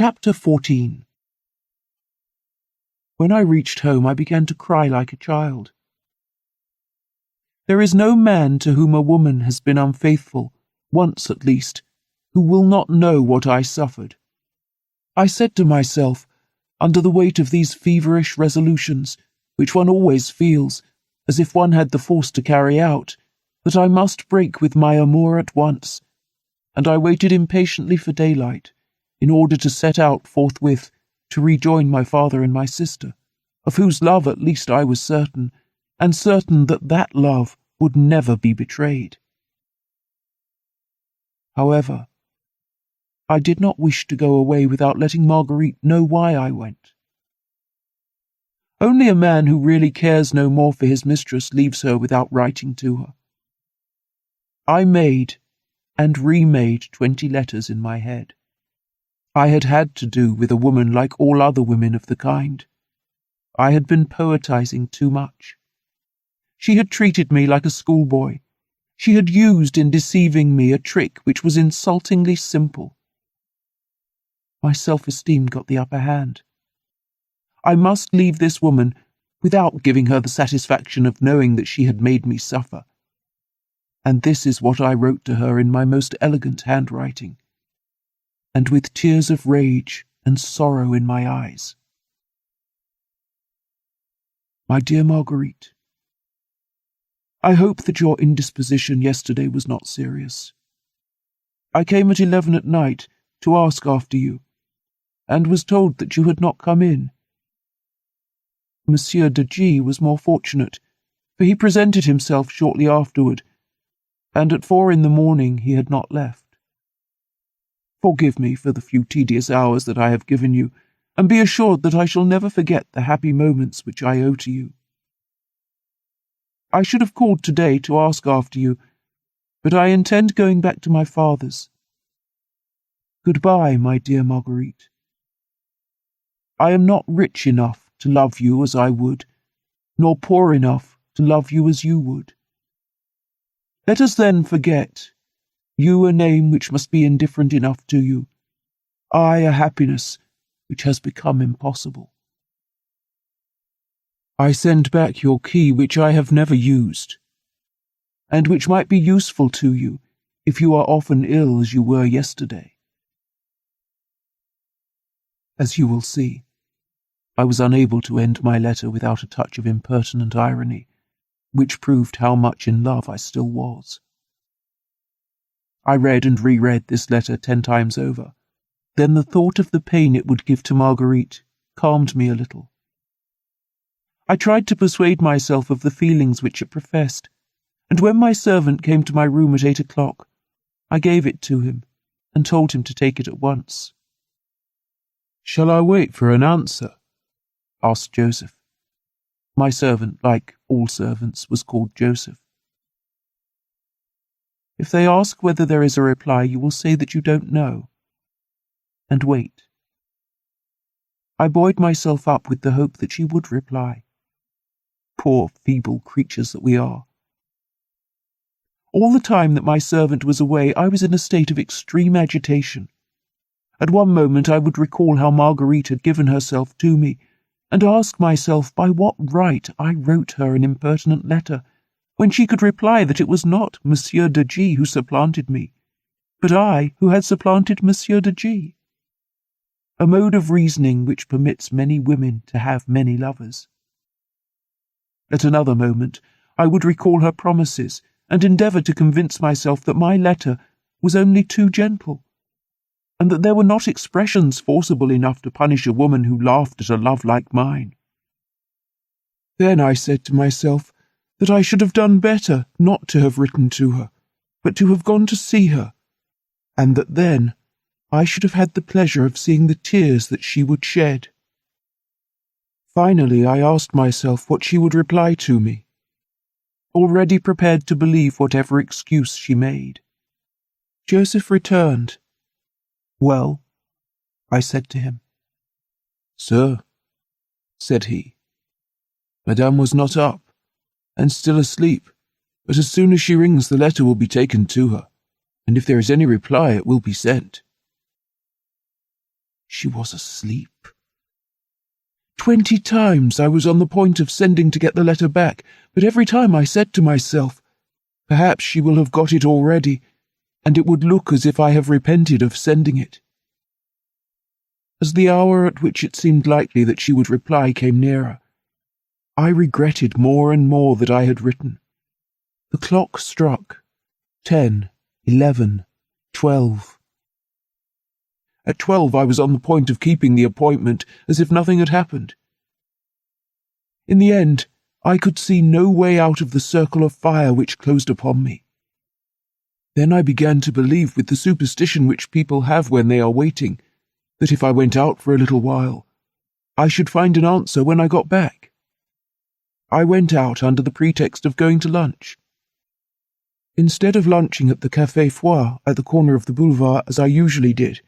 Chapter 14. When I reached home, I began to cry like a child. There is no man to whom a woman has been unfaithful, once at least, who will not know what I suffered. I said to myself, under the weight of these feverish resolutions, which one always feels, as if one had the force to carry out, that I must break with my amour at once, and I waited impatiently for daylight, in order to set out forthwith to rejoin my father and my sister, of whose love at least I was certain, and certain that that love would never be betrayed. However, I did not wish to go away without letting Marguerite know why I went. Only a man who really cares no more for his mistress leaves her without writing to her. I made and remade 20 letters in my head. I had had to do with a woman like all other women of the kind. I had been poetizing too much. She had treated me like a schoolboy. She had used in deceiving me a trick which was insultingly simple. My self-esteem got the upper hand. I must leave this woman without giving her the satisfaction of knowing that she had made me suffer. And this is what I wrote to her in my most elegant handwriting, and with tears of rage and sorrow in my eyes. My dear Marguerite, I hope that your indisposition yesterday was not serious. I came at 11 at night to ask after you, and was told that you had not come in. Monsieur de G was more fortunate, for he presented himself shortly afterward, and at 4 in the morning he had not left. Forgive me for the few tedious hours that I have given you, and be assured that I shall never forget the happy moments which I owe to you. I should have called today to ask after you, but I intend going back to my father's. Goodbye, my dear Marguerite. I am not rich enough to love you as I would, nor poor enough to love you as you would. Let us then forget, you a name which must be indifferent enough to you, I a happiness which has become impossible. I send back your key which I have never used, and which might be useful to you if you are often ill as you were yesterday. As you will see, I was unable to end my letter without a touch of impertinent irony, which proved how much in love I still was. I read and reread this letter 10 times over. Then the thought of the pain it would give to Marguerite calmed me a little. I tried to persuade myself of the feelings which it professed, and when my servant came to my room at 8 o'clock, I gave it to him and told him to take it at once. "Shall I wait for an answer?" asked Joseph. My servant, like all servants, was called Joseph. "If they ask whether there is a reply, you will say that you don't know, and wait." I buoyed myself up with the hope that she would reply. Poor, feeble creatures that we are. All the time that my servant was away, I was in a state of extreme agitation. At one moment I would recall how Marguerite had given herself to me, and ask myself by what right I wrote her an impertinent letter, when she could reply that it was not Monsieur de G who supplanted me, but I who had supplanted Monsieur de G. A mode of reasoning which permits many women to have many lovers. At another moment, I would recall her promises, and endeavour to convince myself that my letter was only too gentle, and that there were not expressions forcible enough to punish a woman who laughed at a love like mine. Then I said to myself that I should have done better not to have written to her, but to have gone to see her, and that then I should have had the pleasure of seeing the tears that she would shed. Finally, I asked myself what she would reply to me, already prepared to believe whatever excuse she made. Joseph returned. "Well?" I said to him. "Sir," said he, "Madame was not up, and still asleep, but as soon as she rings the letter will be taken to her, and if there is any reply it will be sent." She was asleep. 20 times I was on the point of sending to get the letter back, but every time I said to myself, perhaps she will have got it already, and it would look as if I have repented of sending it. As the hour at which it seemed likely that she would reply came nearer, I regretted more and more that I had written. The clock struck 10, 11, 12. At 12 I was on the point of keeping the appointment as if nothing had happened. In the end, I could see no way out of the circle of fire which closed upon me. Then I began to believe, with the superstition which people have when they are waiting, that if I went out for a little while, I should find an answer when I got back. I went out under the pretext of going to lunch. Instead of lunching at the Café Foire at the corner of the boulevard as I usually did,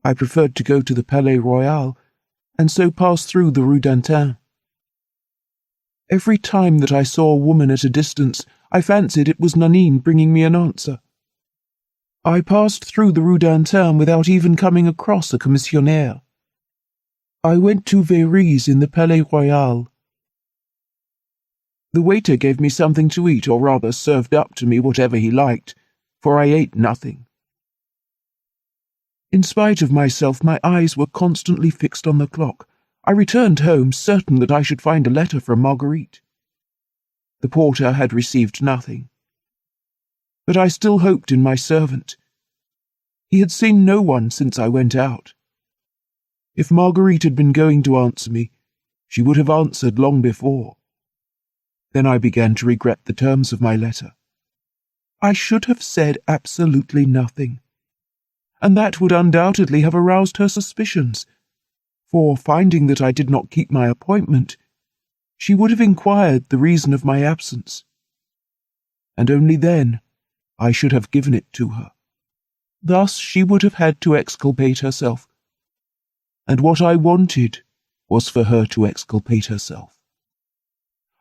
I preferred to go to the Palais Royal, and so pass through the Rue d'Antin. Every time that I saw a woman at a distance, I fancied it was Nanine bringing me an answer. I passed through the Rue d'Antin without even coming across a commissionnaire. I went to Véry's in the Palais Royal. The waiter gave me something to eat, or rather served up to me whatever he liked, for I ate nothing. In spite of myself, my eyes were constantly fixed on the clock. I returned home, certain that I should find a letter from Marguerite. The porter had received nothing. But I still hoped in my servant. He had seen no one since I went out. If Marguerite had been going to answer me, she would have answered long before. Then I began to regret the terms of my letter. I should have said absolutely nothing, and that would undoubtedly have aroused her suspicions, for, finding that I did not keep my appointment, she would have inquired the reason of my absence, and only then I should have given it to her. Thus she would have had to exculpate herself, and what I wanted was for her to exculpate herself.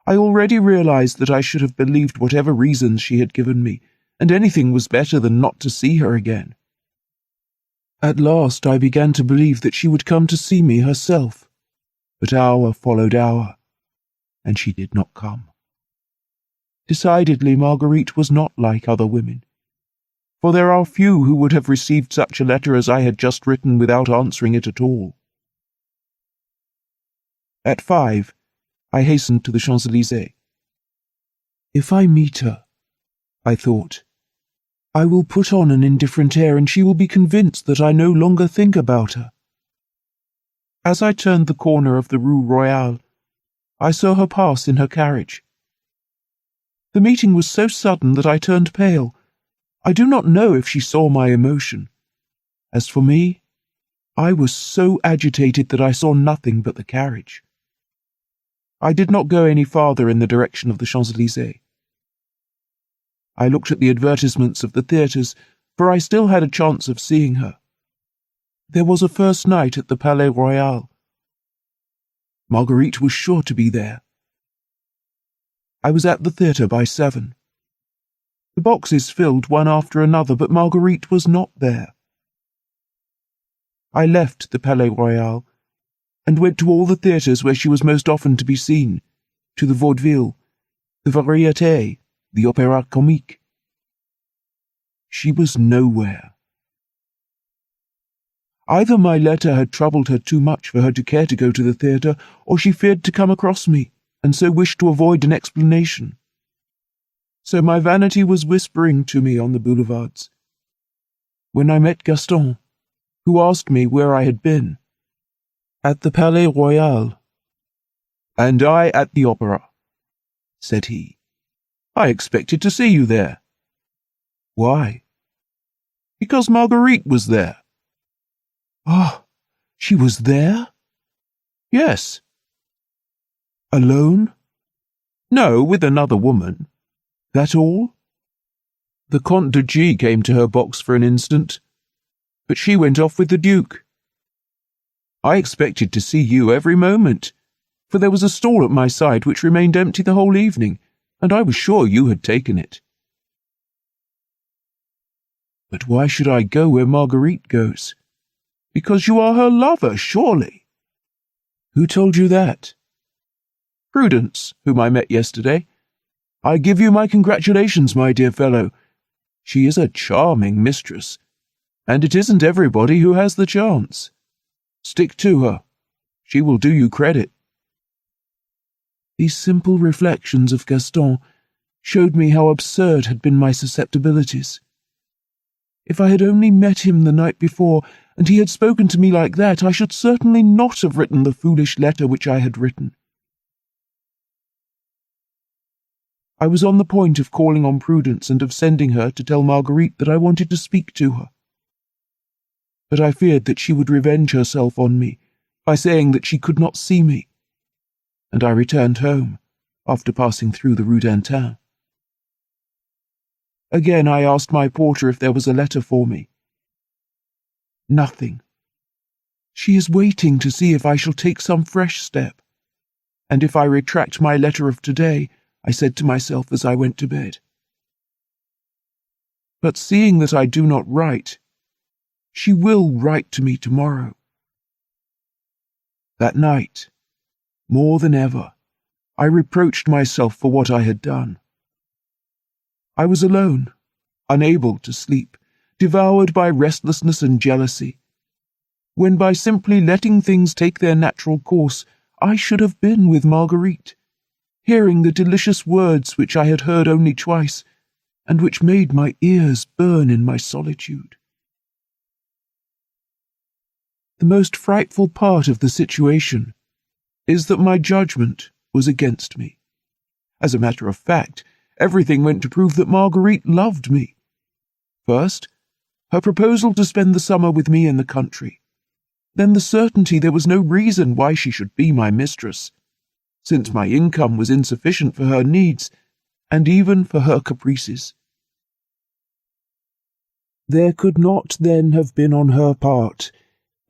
I already realized that I should have believed whatever reasons she had given me, and anything was better than not to see her again. At last I began to believe that she would come to see me herself, but hour followed hour, and she did not come. Decidedly, Marguerite was not like other women, for there are few who would have received such a letter as I had just written without answering it at all. At 5, I hastened to the Champs-Élysées. If I meet her, I thought, I will put on an indifferent air and she will be convinced that I no longer think about her. As I turned the corner of the Rue Royale, I saw her pass in her carriage. The meeting was so sudden that I turned pale. I do not know if she saw my emotion. As for me, I was so agitated that I saw nothing but the carriage. I did not go any farther in the direction of the Champs-Élysées. I looked at the advertisements of the theatres, for I still had a chance of seeing her. There was a first night at the Palais Royal. Marguerite was sure to be there. I was at the theatre by 7. The boxes filled one after another, but Marguerite was not there. I left the Palais Royal and went to all the theatres where she was most often to be seen, to the Vaudeville, the Variété, the Opéra Comique. She was nowhere. Either my letter had troubled her too much for her to care to go to the theatre, or she feared to come across me, and so wished to avoid an explanation. So my vanity was whispering to me on the boulevards, when I met Gaston, who asked me where I had been. At the Palais Royal. And I at the Opera, said he. I expected to see you there. Why? Because Marguerite was there. Ah, she was there? Yes. Alone? No, with another woman. That all? The Comte de G came to her box for an instant, but she went off with the Duke. I expected to see you every moment, for there was a stall at my side which remained empty the whole evening, and I was sure you had taken it. But why should I go where Marguerite goes? Because you are her lover, surely." "Who told you that?" "Prudence, whom I met yesterday. I give you my congratulations, my dear fellow. She is a charming mistress, and it isn't everybody who has the chance. Stick to her. She will do you credit." These simple reflections of Gaston showed me how absurd had been my susceptibilities. If I had only met him the night before, and he had spoken to me like that, I should certainly not have written the foolish letter which I had written. I was on the point of calling on Prudence and of sending her to tell Marguerite that I wanted to speak to her. But I feared that she would revenge herself on me by saying that she could not see me, and I returned home after passing through the Rue d'Antin. Again I asked my porter if there was a letter for me. Nothing. She is waiting to see if I shall take some fresh step, and if I retract my letter of today, I said to myself as I went to bed. But seeing that I do not write, she will write to me tomorrow. That night, more than ever, I reproached myself for what I had done. I was alone, unable to sleep, devoured by restlessness and jealousy, when by simply letting things take their natural course, I should have been with Marguerite, hearing the delicious words which I had heard only twice, and which made my ears burn in my solitude. The most frightful part of the situation is that my judgment was against me. As a matter of fact, everything went to prove that Marguerite loved me. First, her proposal to spend the summer with me in the country. Then the certainty there was no reason why she should be my mistress, since my income was insufficient for her needs, and even for her caprices. There could not then have been on her part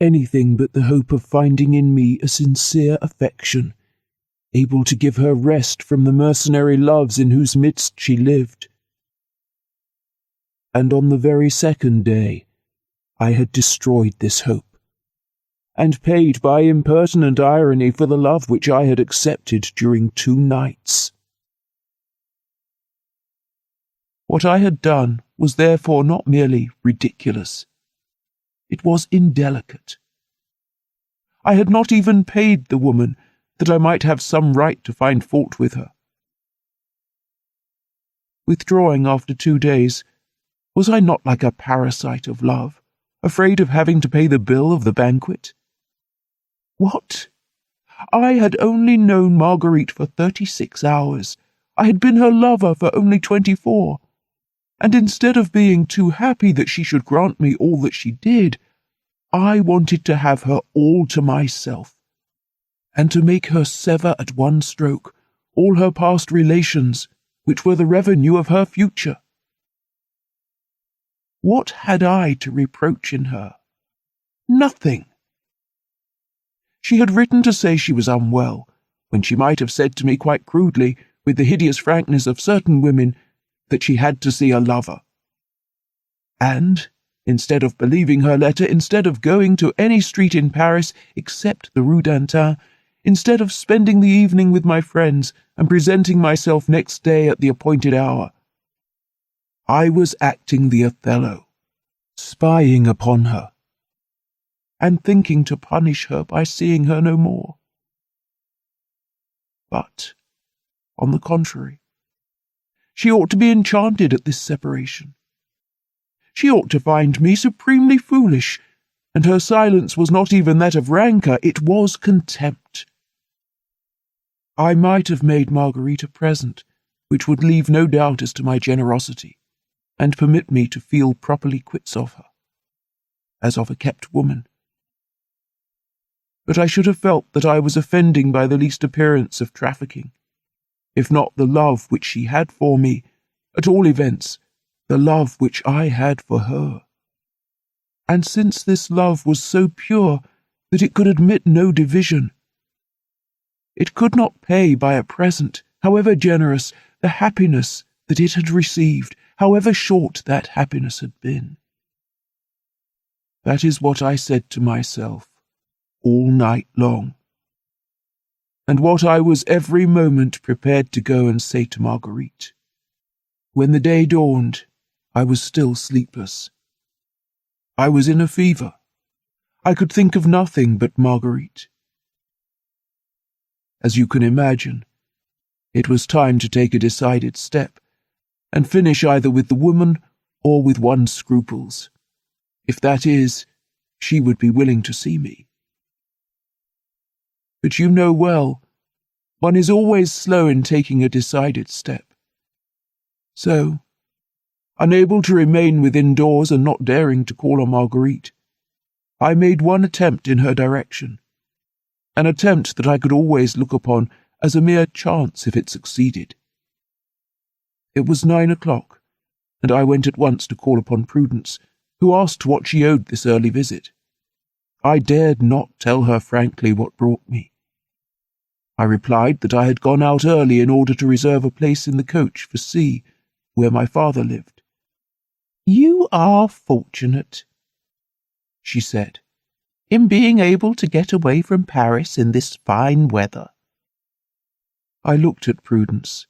anything but the hope of finding in me a sincere affection, able to give her rest from the mercenary loves in whose midst she lived. And on the very second day, I had destroyed this hope, and paid by impertinent irony for the love which I had accepted during 2 nights. What I had done was therefore not merely ridiculous. It was indelicate. I had not even paid the woman, that I might have some right to find fault with her. Withdrawing after 2 days, was I not like a parasite of love, afraid of having to pay the bill of the banquet? What? I had only known Marguerite for 36 hours. I had been her lover for only 24. And instead of being too happy that she should grant me all that she did, I wanted to have her all to myself, and to make her sever at one stroke all her past relations, which were the revenue of her future. What had I to reproach in her? Nothing. She had written to say she was unwell, when she might have said to me quite crudely, with the hideous frankness of certain women, that she had to see a lover. And, instead of believing her letter, instead of going to any street in Paris except the Rue d'Antin, instead of spending the evening with my friends and presenting myself next day at the appointed hour, I was acting the Othello, spying upon her, and thinking to punish her by seeing her no more. But, on the contrary, she ought to be enchanted at this separation. She ought to find me supremely foolish, and her silence was not even that of rancour, it was contempt. I might have made Marguerite a present, which would leave no doubt as to my generosity, and permit me to feel properly quits of her, as of a kept woman. But I should have felt that I was offending by the least appearance of trafficking, if not the love which she had for me, at all events, the love which I had for her. And since this love was so pure that it could admit no division, it could not pay by a present, however generous, the happiness that it had received, however short that happiness had been. That is what I said to myself all night long, and what I was every moment prepared to go and say to Marguerite. When the day dawned, I was still sleepless. I was in a fever. I could think of nothing but Marguerite. As you can imagine, it was time to take a decided step and finish either with the woman or with one's scruples. If that is, she would be willing to see me. But you know well, one is always slow in taking a decided step. So, unable to remain within doors and not daring to call on Marguerite, I made one attempt in her direction, an attempt that I could always look upon as a mere chance if it succeeded. It was 9 o'clock, and I went at once to call upon Prudence, who asked what she owed this early visit. I dared not tell her frankly what brought me. I replied that I had gone out early in order to reserve a place in the coach for C, where my father lived. "You are fortunate," she said, "in being able to get away from Paris in this fine weather." I looked at Prudence,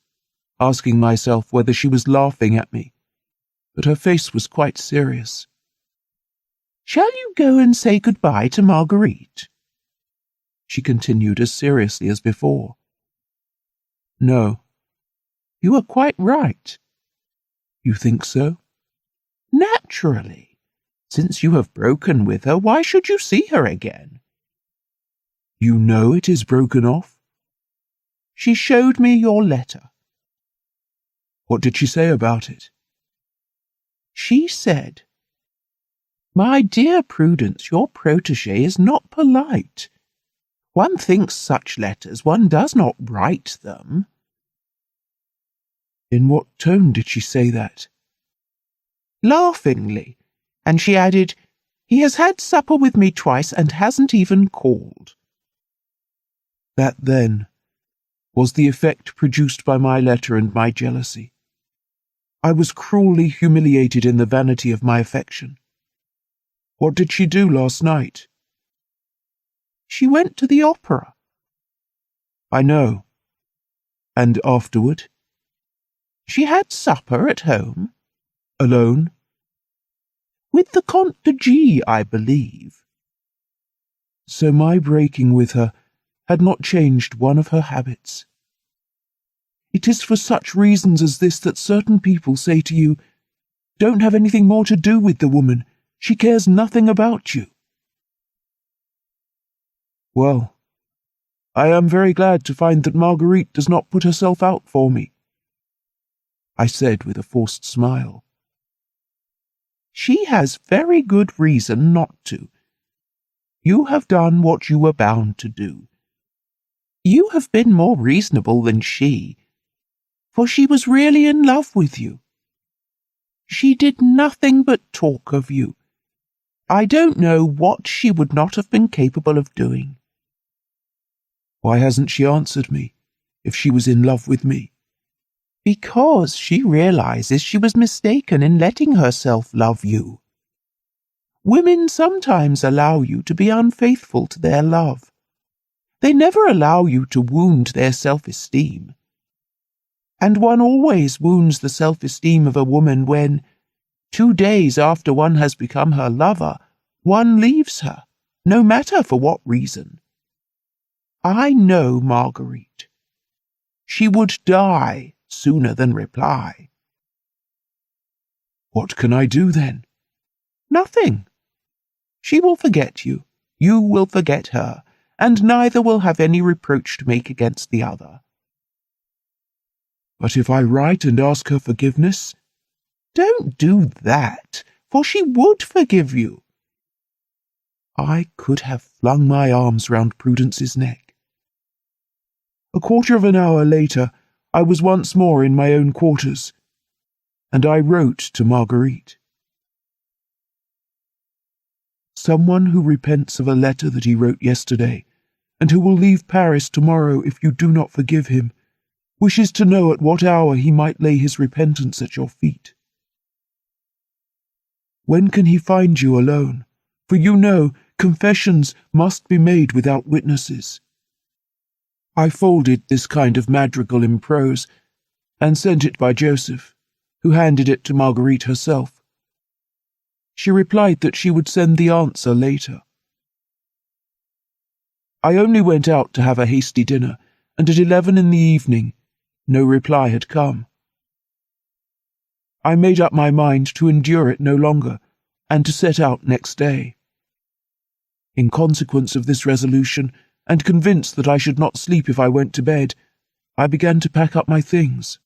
asking myself whether she was laughing at me, but her face was quite serious. "Shall you go and say goodbye to Marguerite?" she continued as seriously as before. "No." "You are quite right." "You think so?" "Naturally. Since you have broken with her, why should you see her again?" "You know it is broken off?" "She showed me your letter." "What did she say about it?" "She said, 'My dear Prudence, your protégée is not polite. One thinks such letters, one does not write them.'" "In what tone did she say that?" "Laughingly, and she added, 'He has had supper with me twice and hasn't even called.'" That, then, was the effect produced by my letter and my jealousy. I was cruelly humiliated in the vanity of my affection. What did she do last night? "She went to the opera." "I know. And afterward?" "She had supper at home." "Alone?" "With the Comte de G, I believe." So my breaking with her had not changed one of her habits. It is for such reasons as this that certain people say to you, "Don't have anything more to do with the woman. She cares nothing about you." Well, I am very glad to find that Marguerite does not put herself out for me, I said with a forced smile. "She has very good reason not to. You have done what you were bound to do. You have been more reasonable than she, for she was really in love with you. She did nothing but talk of you. I don't know what she would not have been capable of doing." "Why hasn't she answered me, if she was in love with me?" "Because she realizes she was mistaken in letting herself love you. Women sometimes allow you to be unfaithful to their love. They never allow you to wound their self-esteem. And one always wounds the self-esteem of a woman when, 2 days after one has become her lover, one leaves her, no matter for what reason. I know Marguerite. She would die sooner than reply." "What can I do, then?" "Nothing. She will forget you. You will forget her, and neither will have any reproach to make against the other." "But if I write and ask her forgiveness?" "Don't do that, for she would forgive you." I could have flung my arms round Prudence's neck. A quarter of an hour later, I was once more in my own quarters, and I wrote to Marguerite. "Someone who repents of a letter that he wrote yesterday, and who will leave Paris tomorrow if you do not forgive him, wishes to know at what hour he might lay his repentance at your feet. When can he find you alone? for you know confessions must be made without witnesses. I folded this kind of madrigal in prose and sent it by Joseph, who handed it to Marguerite herself. She replied that she would send the answer later. I only went out to have a hasty dinner, and at 11 in the evening, no reply had come. I made up my mind to endure it no longer, and to set out next day. In consequence of this resolution, and convinced that I should not sleep if I went to bed, I began to pack up my things.